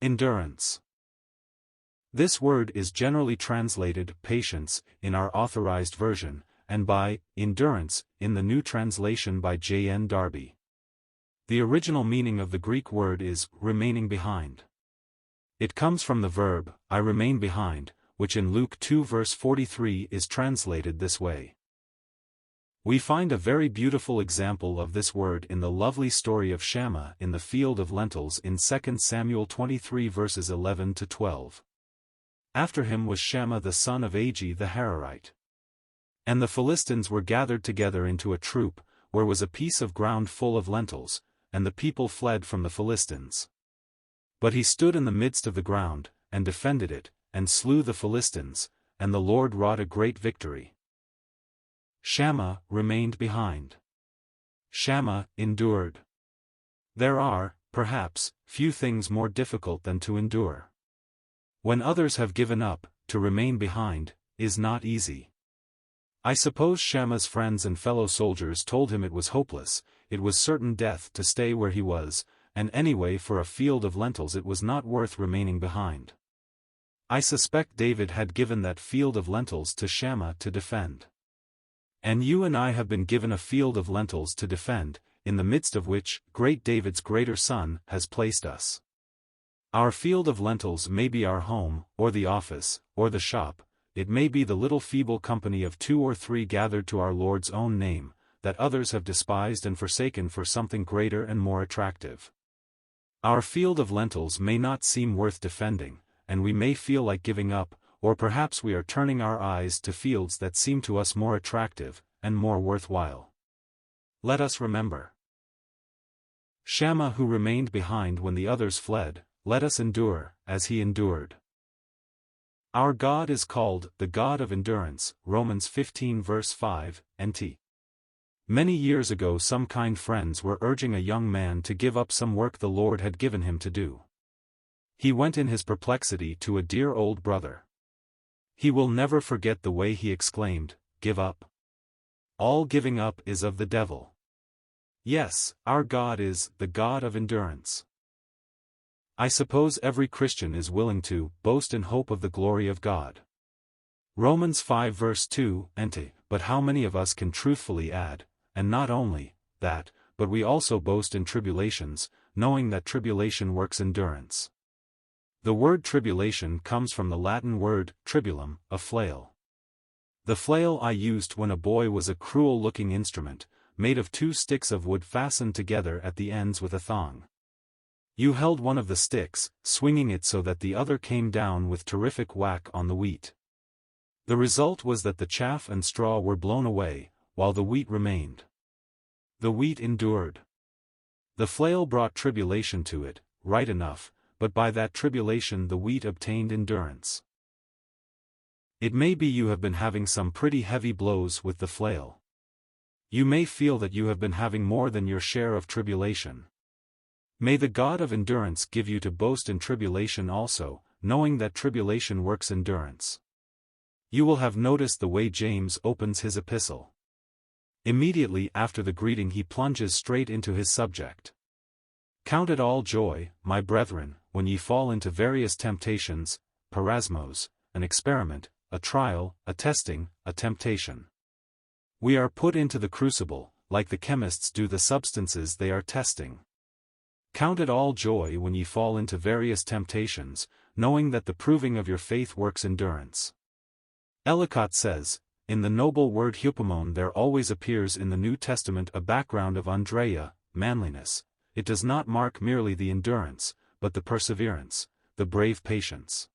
Endurance. This word is generally translated patience in our authorized version, and by endurance in the New Translation by J. N. Darby. The original meaning of the Greek word is remaining behind. It comes from the verb, I remain behind, which in Luke 2 verse 43 is translated this way. We find a very beautiful example of this word in the lovely story of Shammah in the field of lentils in 2 Samuel 23 verses 11 to 12. After him was Shammah the son of Agi the Hararite. And the Philistines were gathered together into a troop, where was a piece of ground full of lentils, and the people fled from the Philistines. But he stood in the midst of the ground, and defended it, and slew the Philistines, and the Lord wrought a great victory. Shammah remained behind. Shammah endured. There are, perhaps, few things more difficult than to endure. When others have given up, to remain behind, is not easy. I suppose Shammah's friends and fellow soldiers told him it was hopeless, it was certain death to stay where he was, and anyway for a field of lentils it was not worth remaining behind. I suspect David had given that field of lentils to Shammah to defend. And you and I have been given a field of lentils to defend, in the midst of which great David's greater son has placed us. Our field of lentils may be our home, or the office, or the shop, it may be the little feeble company of 2 or 3 gathered to our Lord's own name, that others have despised and forsaken for something greater and more attractive. Our field of lentils may not seem worth defending, and we may feel like giving up, or perhaps we are turning our eyes to fields that seem to us more attractive, and more worthwhile. Let us remember Shammah who remained behind when the others fled, let us endure, as he endured. Our God is called the God of endurance, Romans 15 verse 5, nt. Many years ago some kind friends were urging a young man to give up some work the Lord had given him to do. He went in his perplexity to a dear old brother. He will never forget the way he exclaimed, "Give up? All giving up is of the devil." Yes, our God is the God of endurance. I suppose every Christian is willing to boast in hope of the glory of God. Romans 5 verse 2, nt. But how many of us can truthfully add, and not only that, but we also boast in tribulations, knowing that tribulation works endurance. The word tribulation comes from the Latin word tribulum, a flail. The flail I used when a boy was a cruel-looking instrument, made of 2 sticks of wood fastened together at the ends with a thong. You held one of the sticks, swinging it so that the other came down with terrific whack on the wheat. The result was that the chaff and straw were blown away, while the wheat remained. The wheat endured. The flail brought tribulation to it, right enough, but by that tribulation the wheat obtained endurance. It may be you have been having some pretty heavy blows with the flail. You may feel that you have been having more than your share of tribulation. May the God of endurance give you to boast in tribulation also, knowing that tribulation works endurance. You will have noticed the way James opens his epistle. Immediately after the greeting he plunges straight into his subject. Count it all joy, my brethren, when ye fall into various temptations, parasmos, an experiment, a trial, a testing, a temptation. We are put into the crucible, like the chemists do the substances they are testing. Count it all joy when ye fall into various temptations, knowing that the proving of your faith works endurance. Ellicott says, in the noble word hupomone there always appears in the New Testament a background of Andrea, manliness. It does not mark merely the endurance, but the perseverance, the brave patience,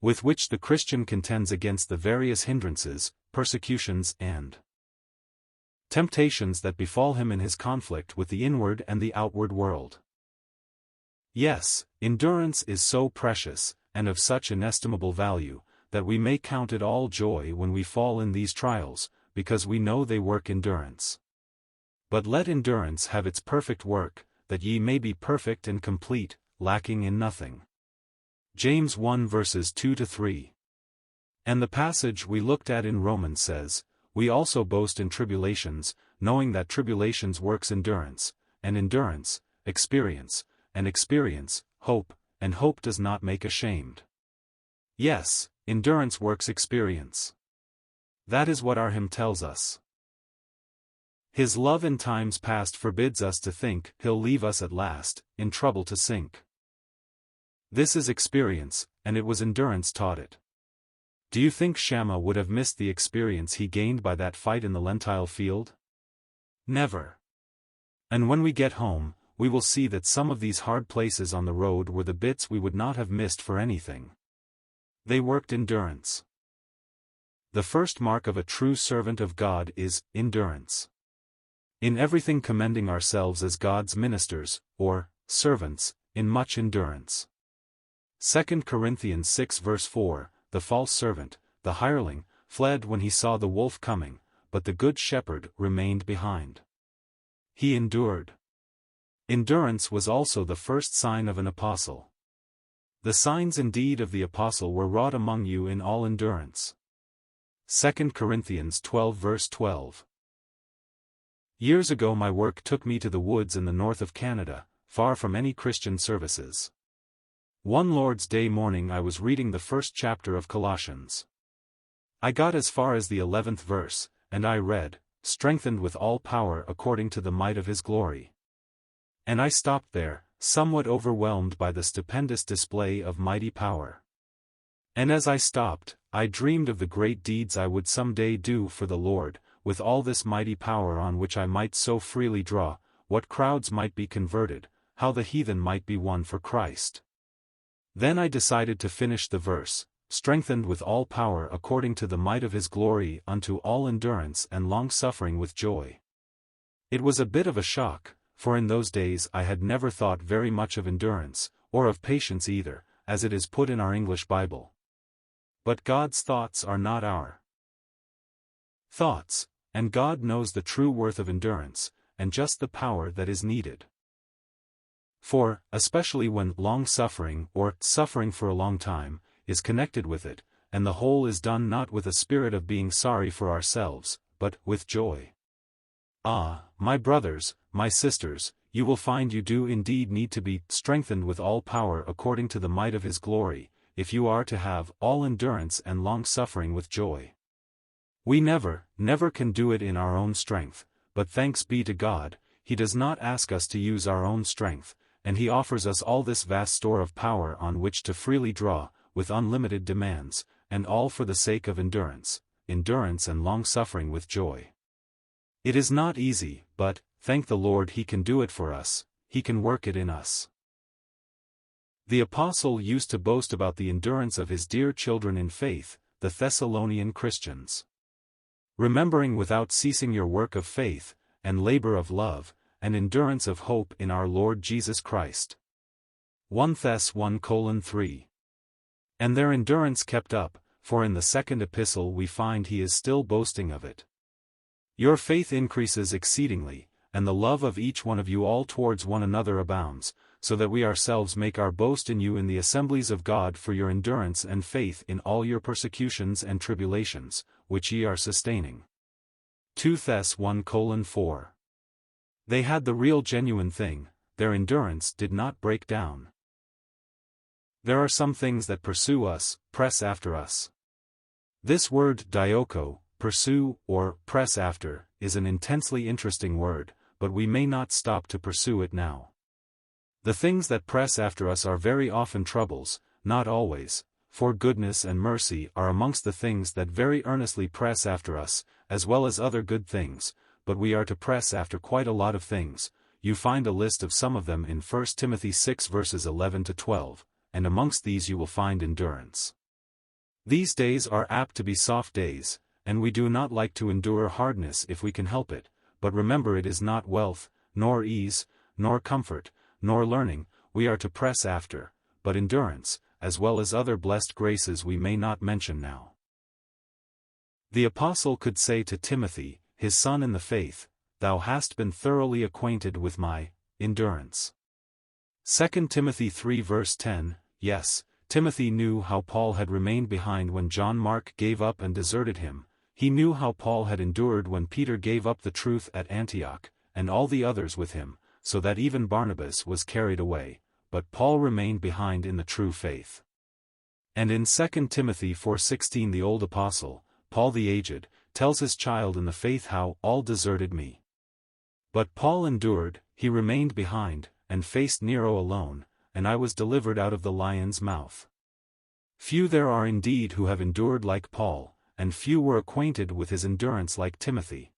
with which the Christian contends against the various hindrances, persecutions and temptations that befall him in his conflict with the inward and the outward world. Yes, endurance is so precious, and of such inestimable value, that we may count it all joy when we fall in these trials, because we know they work endurance. But let endurance have its perfect work, that ye may be perfect and complete, lacking in nothing. James 1 verses 2 to 3. And the passage we looked at in Romans says, we also boast in tribulations, knowing that tribulations works endurance, and endurance, experience, and experience, hope, and hope does not make ashamed. Yes, endurance works experience. That is what our hymn tells us. His love in times past forbids us to think he'll leave us at last, in trouble to sink. This is experience, and it was endurance taught it. Do you think Shammah would have missed the experience he gained by that fight in the Lentile field? Never. And when we get home, we will see that some of these hard places on the road were the bits we would not have missed for anything. They worked endurance. The first mark of a true servant of God is endurance. In everything commending ourselves as God's ministers, or servants, in much endurance. 2 Corinthians 6 verse 4, the false servant, the hireling, fled when he saw the wolf coming, but the good shepherd remained behind. He endured. Endurance was also the first sign of an apostle. The signs indeed of the apostle were wrought among you in all endurance. 2 Corinthians 12 verse 12. Years ago my work took me to the woods in the north of Canada, far from any Christian services. One Lord's Day morning I was reading the first chapter of Colossians. I got as far as the 11th verse, and I read, "Strengthened with all power according to the might of his glory." And I stopped there, somewhat overwhelmed by the stupendous display of mighty power. And as I stopped, I dreamed of the great deeds I would someday do for the Lord, with all this mighty power on which I might so freely draw, what crowds might be converted, how the heathen might be won for Christ. Then I decided to finish the verse, "Strengthened with all power according to the might of his glory unto all endurance and long-suffering with joy." It was a bit of a shock, for in those days I had never thought very much of endurance, or of patience either, as it is put in our English Bible. But God's thoughts are not our thoughts, and God knows the true worth of endurance, and just the power that is needed. For, especially when long-suffering, or suffering for a long time, is connected with it, and the whole is done not with a spirit of being sorry for ourselves, but with joy. Ah, my brothers, my sisters, you will find you do indeed need to be strengthened with all power according to the might of his glory, if you are to have all endurance and long-suffering with joy. We never can do it in our own strength, but thanks be to God, he does not ask us to use our own strength, and he offers us all this vast store of power on which to freely draw, with unlimited demands, and all for the sake of endurance and long-suffering with joy. It is not easy, but, thank the Lord he can do it for us, he can work it in us. The apostle used to boast about the endurance of his dear children in faith, the Thessalonian Christians. Remembering without ceasing your work of faith, and labor of love, and endurance of hope in our Lord Jesus Christ. 1 Thess 1:3. And their endurance kept up, for in the second epistle we find he is still boasting of it. Your faith increases exceedingly, and the love of each one of you all towards one another abounds, so that we ourselves make our boast in you in the assemblies of God for your endurance and faith in all your persecutions and tribulations, which ye are sustaining. 2 Thess 1:4. They had the real genuine thing, their endurance did not break down. There are some things that pursue us, press after us. This word dioko, pursue, or press after, is an intensely interesting word, but we may not stop to pursue it now. The things that press after us are very often troubles, not always, for goodness and mercy are amongst the things that very earnestly press after us, as well as other good things, but we are to press after quite a lot of things. You find a list of some of them in 1 Timothy 6 verses 11 to 12, and amongst these you will find endurance. These days are apt to be soft days, and we do not like to endure hardness if we can help it, but remember it is not wealth, nor ease, nor comfort, nor learning, we are to press after, but endurance, as well as other blessed graces we may not mention now. The apostle could say to Timothy, his son in the faith, "Thou hast been thoroughly acquainted with my endurance." 2 Timothy 3 verse 10, yes, Timothy knew how Paul had remained behind when John Mark gave up and deserted him, he knew how Paul had endured when Peter gave up the truth at Antioch, and all the others with him, so that even Barnabas was carried away, but Paul remained behind in the true faith. And in 2 Timothy 4:16 the old apostle, Paul the aged, tells his child in the faith how all deserted me. But Paul endured, he remained behind, and faced Nero alone, and I was delivered out of the lion's mouth. Few there are indeed who have endured like Paul, and few were acquainted with his endurance like Timothy.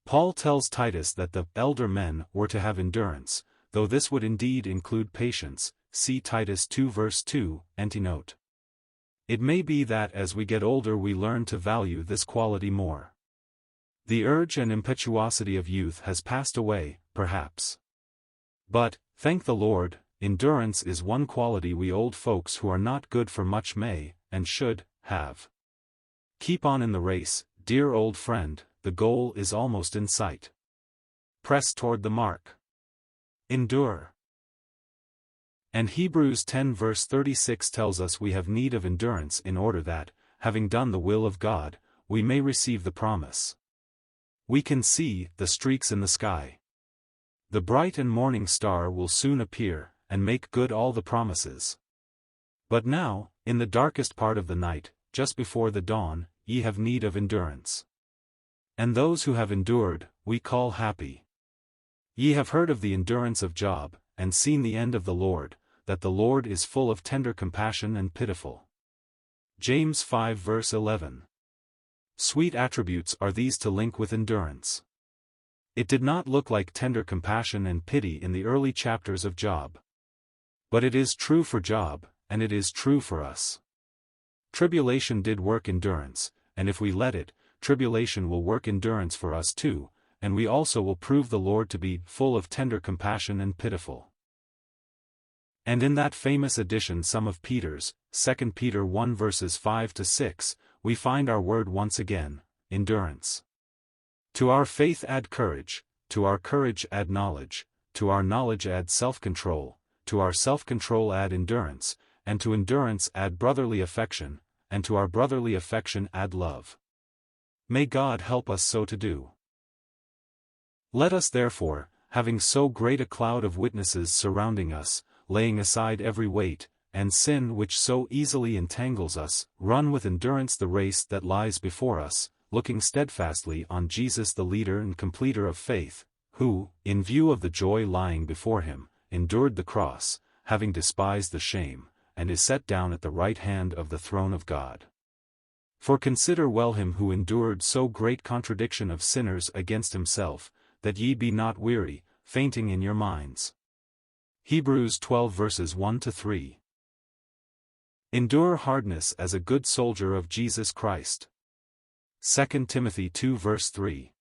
Paul tells Titus that the elder men were to have endurance, though this would indeed include patience, see Titus 2 verse 2, antinote. It may be that as we get older we learn to value this quality more. The urge and impetuosity of youth has passed away, perhaps. But, thank the Lord, endurance is one quality we old folks who are not good for much may, and should, have. Keep on in the race, dear old friend, the goal is almost in sight. Press toward the mark. Endure. And Hebrews 10 verse 36 tells us we have need of endurance in order that, having done the will of God, we may receive the promise. We can see the streaks in the sky. The bright and morning star will soon appear, and make good all the promises. But now, in the darkest part of the night, just before the dawn, ye have need of endurance. And those who have endured, we call happy. Ye have heard of the endurance of Job, and seen the end of the Lord, that the Lord is full of tender compassion and pitiful. James 5 verse 11. Sweet attributes are these to link with endurance. It did not look like tender compassion and pity in the early chapters of Job. But it is true for Job, and it is true for us. Tribulation did work endurance, and if we let it, tribulation will work endurance for us too, and we also will prove the Lord to be full of tender compassion and pitiful. And in that famous edition some of Peter's, 2 Peter 1 verses 5 to 6, we find our word once again, endurance. To our faith add courage, to our courage add knowledge, to our knowledge add self-control, to our self-control add endurance, and to endurance add brotherly affection, and to our brotherly affection add love. May God help us so to do. Let us therefore, having so great a cloud of witnesses surrounding us, laying aside every weight, and sin which so easily entangles us, run with endurance the race that lies before us, looking steadfastly on Jesus the leader and completer of faith, who, in view of the joy lying before him, endured the cross, having despised the shame, and is set down at the right hand of the throne of God. For consider well him who endured so great contradiction of sinners against himself, that ye be not weary, fainting in your minds. Hebrews 12 verses 1 to 3. Endure hardness as a good soldier of Jesus Christ. 2 Timothy 2 verse 3.